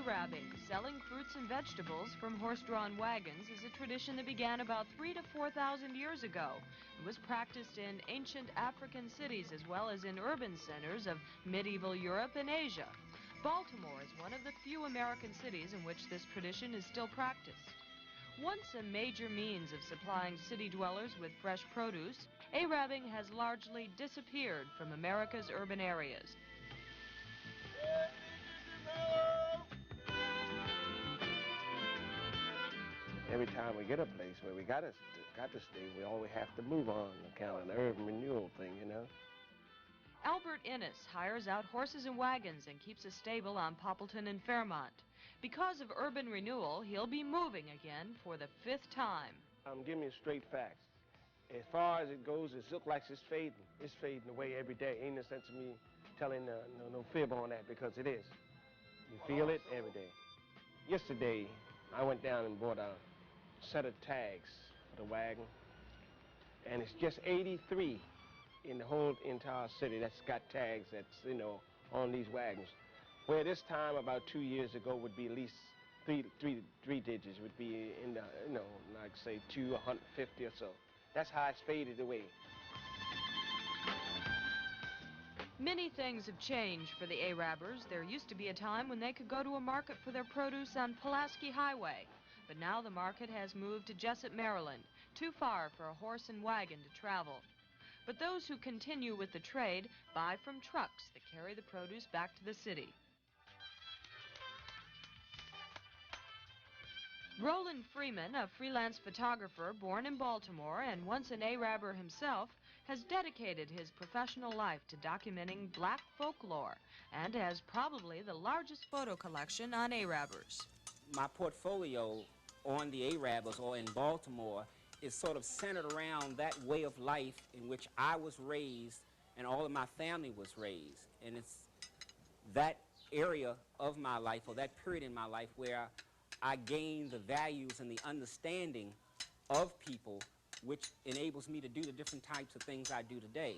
Arabbing, selling fruits and vegetables from horse-drawn wagons, is a tradition that began about 3,000 to 4,000 years ago. It was practiced in ancient African cities as well as in urban centers of medieval Europe and Asia. Baltimore is one of the few American cities in which this tradition is still practiced. Once a major means of supplying city dwellers with fresh produce, Arabbing has largely disappeared from America's urban areas. Every time we get a place where we got to stay, we always have to move on, kind of an urban renewal thing, you know. Albert Innes hires out horses and wagons and keeps a stable on Poppleton and Fairmont. Because of urban renewal, he'll be moving again for the 5th time. Give me straight facts. As far as it goes, it looks like it's fading. It's fading away every day. Ain't no sense of me telling no fib on that, because it is. You feel it every day. Yesterday, I went down and bought a set of tags for the wagon, and it's just 83 in the whole entire city that's got tags that's, on these wagons. Where this time, about 2 years ago, would be at least three digits, would be in the, like say 150 or so. That's how it's faded away. Many things have changed for the Arabbers. There used to be a time when they could go to a market for their produce on Pulaski Highway. But now the market has moved to Jessup, Maryland, too far for a horse and wagon to travel. But those who continue with the trade buy from trucks that carry the produce back to the city. Roland Freeman, a freelance photographer born in Baltimore and once an Arabber himself, has dedicated his professional life to documenting black folklore and has probably the largest photo collection on Arabbers. My portfolio on the Arabbers or in Baltimore is sort of centered around that way of life in which I was raised and all of my family was raised. And it's that area of my life, or that period in my life, where I gained the values and the understanding of people, which enables me to do the different types of things I do today.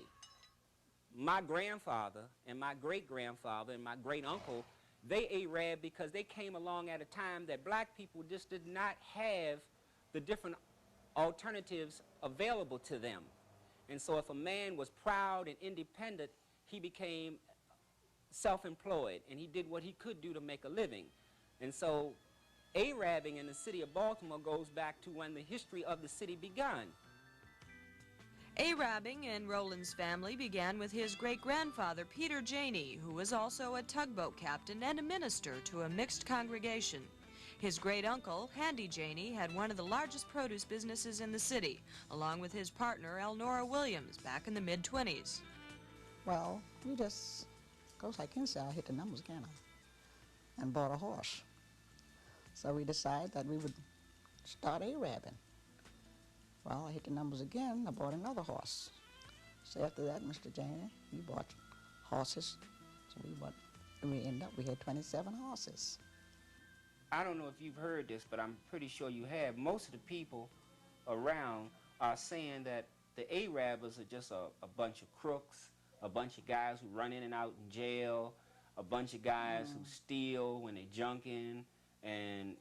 My grandfather and my great-grandfather and my great-uncle, they Arab because they came along at a time that black people just did not have the different alternatives available to them. And so if a man was proud and independent, he became self-employed, and he did what he could do to make a living. And so Arabbing in the city of Baltimore goes back to when the history of the city began. Arabbing in Roland's family began with his great-grandfather, Peter Janey, who was also a tugboat captain and a minister to a mixed congregation. His great-uncle, Handy Janey, had one of the largest produce businesses in the city, along with his partner, Elnora Williams, back in the mid-20s. Well, we just, goes like inside, I hit the numbers again, and bought a horse. So we decided that we would start Arabbing. Well, I hit the numbers again, I bought another horse. So after that, Mr. Janey, he bought horses. So we ended up, we had 27 horses. I don't know if you've heard this, but I'm pretty sure you have. Most of the people around are saying that the Arabbers are just a bunch of crooks, a bunch of guys who run in and out in jail, a bunch of guys who steal when they're junking, and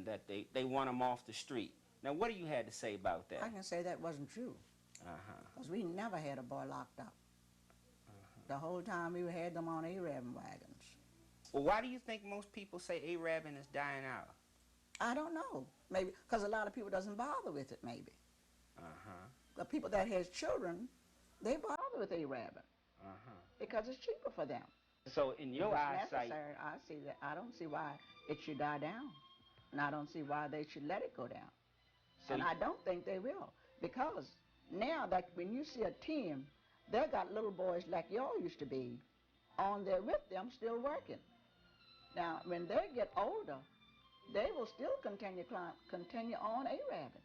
that they want them off the street. Now, what do you have to say about that? I can say that wasn't true. Because we never had a boy locked up. The whole time we had them on Arabbing wagons. Well, why do you think most people say Arabbing is dying out? I don't know. Maybe because a lot of people doesn't bother with it, maybe. The people that has children, they bother with Arabbing. Because it's cheaper for them. So in your eyesight, I see that. I don't see why it should die down. And I don't see why they should let it go down. So and I don't think they will. Because now that when you see a team, they got little boys like y'all used to be on there with them still working. Now, when they get older, they will still continue on Arabbing.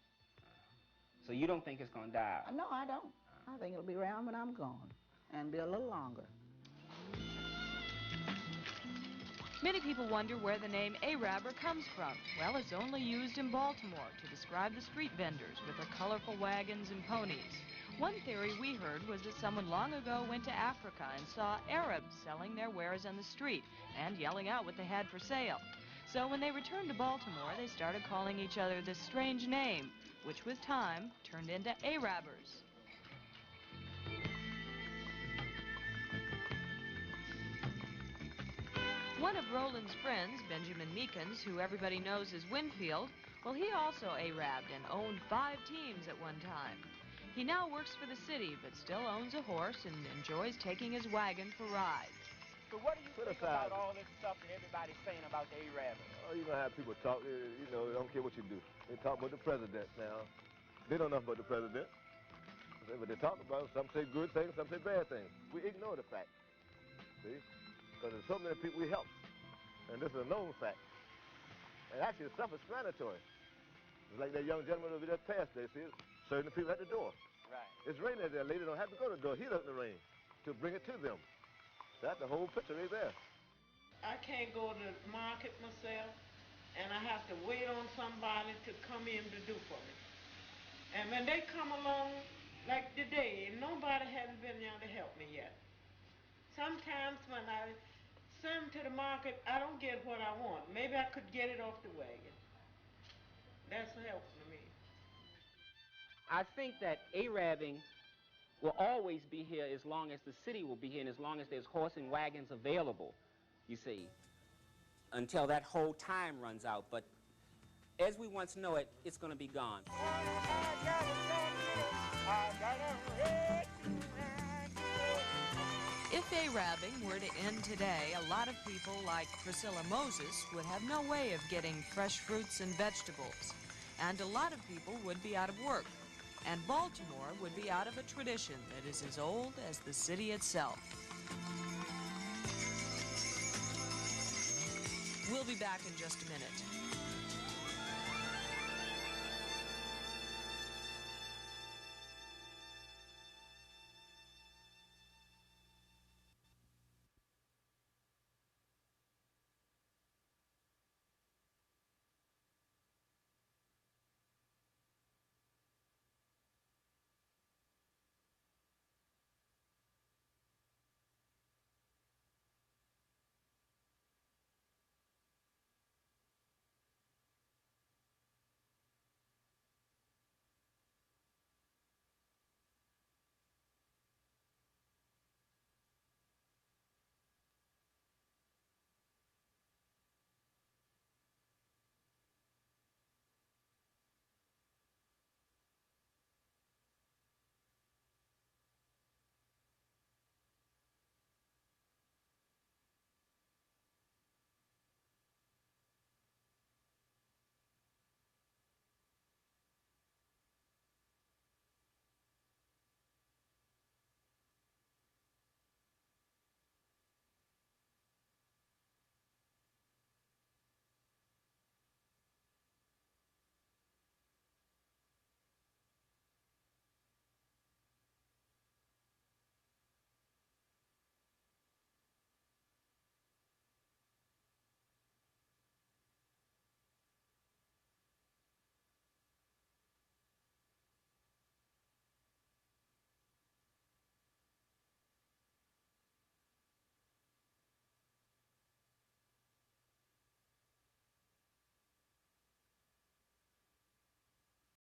So you don't think it's going to die out? No, I don't. I think it'll be around when I'm gone and be a little longer. Many people wonder where the name Arabber comes from. Well, it's only used in Baltimore to describe the street vendors with their colorful wagons and ponies. One theory we heard was that someone long ago went to Africa and saw Arabs selling their wares on the street and yelling out what they had for sale. So when they returned to Baltimore, they started calling each other this strange name, which with time turned into Arabbers. One of Roland's friends, Benjamin Meekins, who everybody knows as Winfield, well, he also Arabbed and owned 5 teams at one time. He now works for the city, but still owns a horse and enjoys taking his wagon for rides. So what do you think about all this stuff that everybody's saying about the Arabbing? Oh, you're going to have people talk, you know, they don't care what you do. They talk about the president now. They don't know about the president. But they talk about it. Some say good things, some say bad things. We ignore the fact, see? Because there's so many people we help. And this is a known fact. And actually it's self-explanatory. It's like that young gentleman over there passed there, see? Serving the people at the door. Right. It's raining there. Lady don't have to go to the door. He doesn't rain to bring it to them. That's the whole picture right there. I can't go to the market myself, and I have to wait on somebody to come in to do for me. And when they come along, like today, nobody hasn't been there to help me yet. Sometimes when I send to the market, I don't get what I want. Maybe I could get it off the wagon. That's helpful to me. I think that Arabbing will always be here as long as the city will be here and as long as there's horse and wagons available, you see, until that whole time runs out. But as we once know it, it's going to be gone. If Arabbing were to end today, a lot of people like Priscilla Moses would have no way of getting fresh fruits and vegetables. And a lot of people would be out of work. And Baltimore would be out of a tradition that is as old as the city itself. We'll be back in just a minute.